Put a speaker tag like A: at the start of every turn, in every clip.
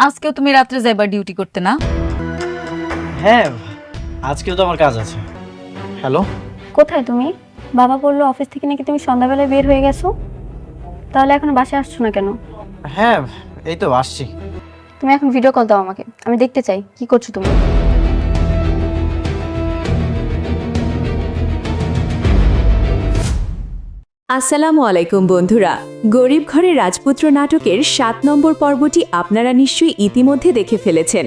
A: আজকেও তুমি রাত্রে যাইবা ডিউটি করতে না?
B: হ্যাঁ, আজকেও তো আমার কাজ আছে। হ্যালো,
C: কোথায় তুমি? বাবা বললো অফিস থেকে নাকি তুমি সন্ধ্যাবেলায় বের হয়ে গেছো। তাহলে এখন বাসায় আসছো না কেন?
B: হ্যাঁ এই তো আসছি।
C: তুমি এখন ভিডিও কল দাও আমাকে, আমি দেখতে চাই কি করছো তুমি।
D: আসসালামু আলাইকুম বন্ধুরা, গরিব ঘরে রাজপুত্র নাটকের 7 নম্বর পর্বটি আপনারা নিশ্চয়ই ইতিমধ্যে দেখে ফেলেছেন।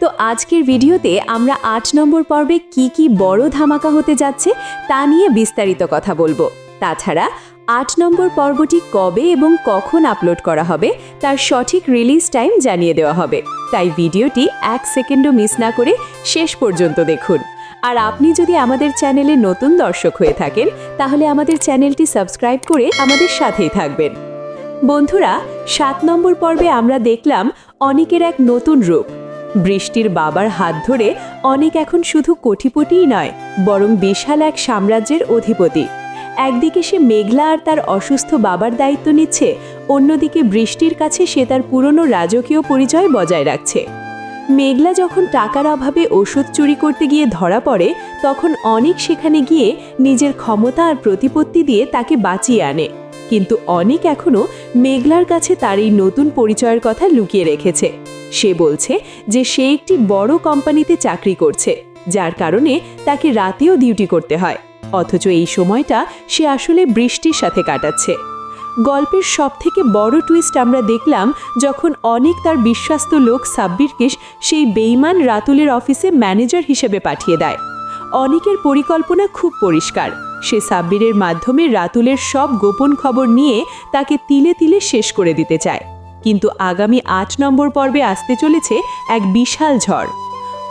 D: তো আজকের ভিডিওতে আমরা 8 নম্বর পর্বে কি বড় ধামাকা হতে যাচ্ছে তা নিয়ে বিস্তারিত কথা বলবো। তাছাড়া 8 নম্বর পর্বটি কবে এবং কখন আপলোড করা হবে তার সঠিক রিলিজ টাইম জানিয়ে দেওয়া হবে, তাই ভিডিওটি 1 সেকেন্ডও মিস না করে শেষ পর্যন্ত দেখুন। আর আপনি যদি আমাদের চ্যানেলে নতুন দর্শক হয়ে থাকেন তাহলে আমাদের চ্যানেলটি সাবস্ক্রাইব করে আমাদের সাথেই থাকবেন। বন্ধুরা, 7 নম্বর পর্বে আমরা দেখলাম অনিকের এক নতুন রূপ। বৃষ্টির বাবার হাত ধরে অনিক এখন শুধু কোটিপতিই নয়, বরং বিশাল এক সাম্রাজ্যের অধিপতি। একদিকে সে মেঘলা আর তার অসুস্থ বাবার দায়িত্ব নিচ্ছে, অন্যদিকে বৃষ্টির কাছে সে তার পুরনো রাজকীয় পরিচয় বজায় রাখছে। মেঘলা যখন টাকার অভাবে ওষুধ চুরি করতে গিয়ে ধরা পড়ে, তখন অনিক সেখানে গিয়ে নিজের ক্ষমতা আর প্রতিপত্তি দিয়ে তাকে বাঁচিয়ে আনে। কিন্তু অনিক এখনও মেঘলার কাছে তার এই নতুন পরিচয়ের কথা লুকিয়ে রেখেছে। সে বলছে যে সে একটি বড় কোম্পানিতে চাকরি করছে, যার কারণে তাকে রাতেও ডিউটি করতে হয়, অথচ এই সময়টা সে আসলে বৃষ্টির সাথে কাটাচ্ছে। গল্পের সবথেকে বড় টুইস্ট আমরা দেখলাম যখন অনিক তার বিশ্বস্ত লোক সাব্বিরকে সেই বেঈমান রাতুলের অফিসে ম্যানেজার হিসেবে পাঠিয়ে দেয়। অনিকের পরিকল্পনা খুব পরিষ্কার, সে সাব্বিরের মাধ্যমে রাতুলের সব গোপন খবর নিয়ে তাকে তিলে তিলে শেষ করে দিতে চায়। কিন্তু আগামী 8 নম্বর পর্বে আসতে চলেছে এক বিশাল ঝড়।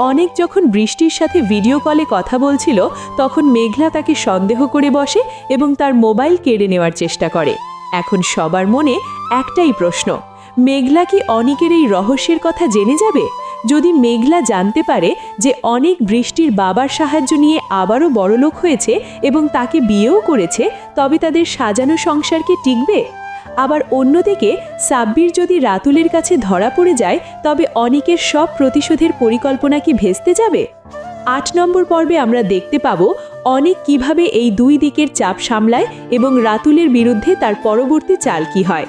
D: অনেক যখন বৃষ্টির সাথে ভিডিও কলে কথা বলছিল, তখন মেঘলা তাকে সন্দেহ করে বসে এবং তার মোবাইল কেড়ে নেওয়ার চেষ্টা করে। এখন সবার মনে একটাই প্রশ্ন, মেঘলা কি অনিকের এই রহস্যের কথা জেনে যাবে? যদি মেঘলা জানতে পারে যে অনেক বৃষ্টির বাবার সাহায্য নিয়ে আবারও বড়লোক হয়েছে এবং তাকে বিয়েও করেছে, তবে তাদের সাজানো সংসার কি টিকবে? আবার অন্যদিকে সাব্বির যদি রাতুলের কাছে ধরা পড়ে যায়, তবে অনিকের সব প্রতিশোধের পরিকল্পনা কি ভেস্তে যাবে? 8 নম্বর পর্বে আমরা দেখতে পাব অনিক কিভাবে এই দুই দিকের চাপ সামলায় এবং রাতুলের বিরুদ্ধে তার পরবর্তী চাল কি হয়।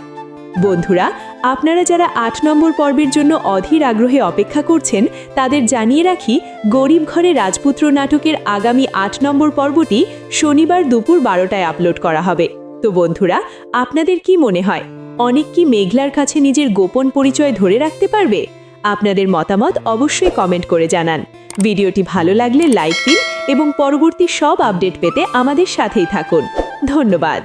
D: বন্ধুরা, আপনারা যারা 8 নম্বর পর্বের জন্য অধীর আগ্রহে অপেক্ষা করছেন তাদের জানিয়ে রাখি, গরিব ঘরে রাজপুত্র নাটকের আগামী 8 নম্বর পর্বটি শনিবার দুপুর 12টায় আপলোড করা হবে। তো বন্ধুরা, আপনাদের কি মনে হয়, অনিক কি মেঘলার কাছে নিজের গোপন পরিচয় ধরে রাখতে পারবে? আপনাদের মতামত অবশ্যই কমেন্ট করে জানান। ভিডিওটি ভালো লাগলে লাইক দিন এবং পরবর্তী সব আপডেট পেতে আমাদের সাথেই থাকুন। ধন্যবাদ।